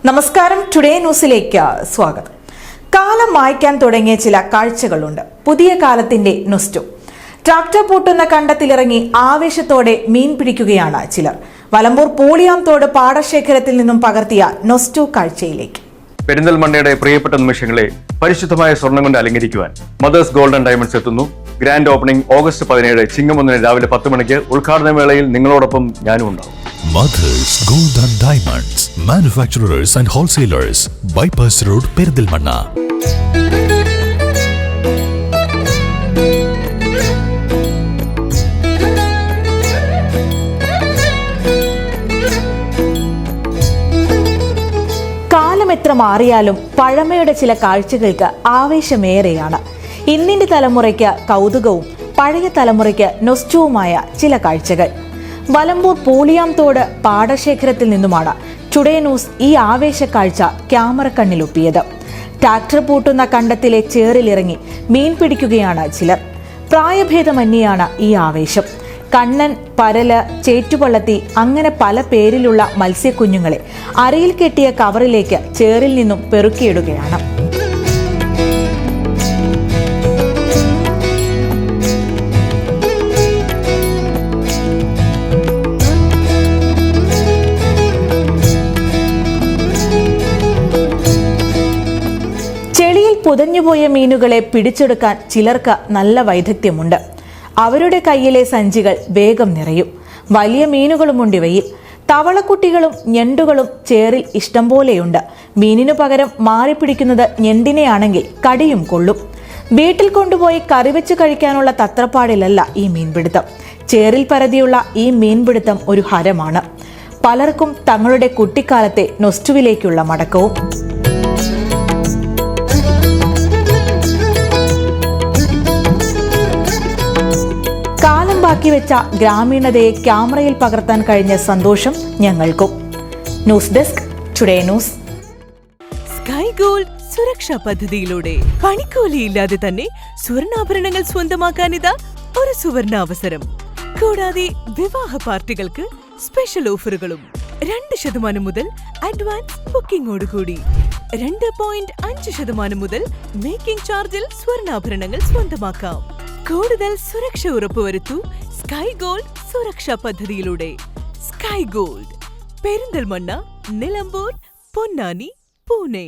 നമസ്കാരം, ടുഡേ ന്യൂസിലേക്ക് സ്വാഗതം. കാലം മായ്ക്കാൻ തുടങ്ങിയ ചില കാഴ്ചകളുണ്ട്. പുതിയ കാലത്തിന്റെ നൊസ്റ്റു. ട്രാക്ടർ പൂട്ടുന്ന കണ്ടത്തിലിറങ്ങി ആവേശത്തോടെ മീൻ പിടിക്കുകയാണ് ചിലർ. വലമ്പൂർ പൂളിയാംതോട് പാടശേഖരത്തിൽ നിന്നും പകർത്തിയ നൊസ്റ്റു കാഴ്ചയിലേക്ക്. പെരിന്തൽമണ്ണയുടെ പ്രിയപ്പെട്ട നിമിഷങ്ങളെ പരിശുദ്ധമായ സ്വർണ്ണം കൊണ്ട് അലങ്കരിക്കുവാൻ മദേഴ്സ് ഗോൾഡൻ ഡയമണ്ട്സ് എത്തുന്നു. ഗ്രാൻഡ് ഓപ്പണിംഗ് ഓഗസ്റ്റ് 17 ചിങ്ങം 1 രാവിലെ 10 മണിക്ക്. ഉദ്ഘാടന വേളയിൽ നിങ്ങളോടൊപ്പം ഞാനും ഉണ്ടാവും. Mothers Golden Diamonds, manufacturers and wholesalers, Bypass Road, Perindalmanna. കാലം എത്ര മാറിയാലും പഴമയുടെ ചില കാഴ്ചകൾക്ക് ആവേശമേറെയാണ്. ഇന്നിന്റെ തലമുറയ്ക്ക് കൗതുകവും പഴയ തലമുറയ്ക്ക് നൊസ്റ്റുവുമായ ചില കാഴ്ചകൾ. വലമ്പൂർ പൂളിയാംതോട് പാടശേഖരത്തിൽ നിന്നുമാണ് ടുഡേ ന്യൂസ് ഈ ആവേശ കാഴ്ച ക്യാമറ കണ്ണിലൊപ്പിയത്. ട്രാക്ടർ പൂട്ടുന്ന കണ്ടത്തിലെ ചേറിലിറങ്ങി മീൻ പിടിക്കുകയാണ് ചിലർ. പ്രായഭേദമന്യെയാണ് ഈ ആവേശം. കണ്ണൻ, പരല്, ചേറ്റുപള്ളത്തി അങ്ങനെ പല പേരിലുള്ള മത്സ്യക്കുഞ്ഞുങ്ങളെ അരയിൽ കെട്ടിയ കവറിലേക്ക് ചേറിൽ നിന്നും പെറുക്കിയിടുകയാണ്. ചെളിയിൽ പുതഞ്ഞുപോയ മീനുകളെ പിടിച്ചെടുക്കാൻ ചിലർക്ക് നല്ല വൈദഗ്ധ്യമുണ്ട്. അവരുടെ കയ്യിലെ സഞ്ചികൾ വേഗം നിറയും. വലിയ മീനുകളുമുണ്ട് ഇവയിൽ. തവളക്കുട്ടികളും ഞണ്ടുകളും ചേറിൽ ഇഷ്ടം പോലെയുണ്ട്. മീനിനു പകരം മാറിപ്പിടിക്കുന്നത് ഞണ്ടിനെയാണെങ്കിൽ കടിയും കൊള്ളും. വീട്ടിൽ കൊണ്ടുപോയി കറിവെച്ച് കഴിക്കാനുള്ള തത്രപ്പാടിലല്ല ഈ മീൻപിടുത്തം. ചേറിൽ പരതിയുള്ള ഈ മീൻപിടുത്തം ഒരു ഹരമാണ്. പലർക്കും തങ്ങളുടെ കുട്ടിക്കാലത്തെ നൊസ്റ്റുവിലേക്കുള്ള മടക്കവും. കാലം ബാക്കി വെച്ച ഗ്രാമീണതയെ ക്യാമറയിൽ പകർത്താൻ കഴിഞ്ഞ സന്തോഷം ഞങ്ങൾക്കും. News desk, today news. Sky gold സുരക്ഷാ പദ്ധതിയിലൂടെ പണിക്കൂലിയില്ലാതെ തന്നെ സ്വർണ്ണാഭരണങ്ങൾ സ്വന്തമാക്കാനിതാ ഒരു സുവർണാവസരം. കൂടാതെ വിവാഹ പാർട്ടികൾക്ക് സ്പെഷ്യൽ ഓഫറുകളും. 2% മുതൽ അഡ്വാൻസ് ബുക്കിംഗോടുകൂടി 2.5% മുതൽ മേക്കിംഗ് ചാർജിൽ സ്വർണ്ണാഭരണങ്ങൾ സ്വന്തമാക്കാം. കൂടുതൽ സുരക്ഷ ഉറപ്പുവരുത്തൂ സ്കൈ ഗോൾഡ് സുരക്ഷാ പദ്ധതിയിലൂടെ. Sky gold, Perinthalmanna, Nilambur, Ponnani, Pune.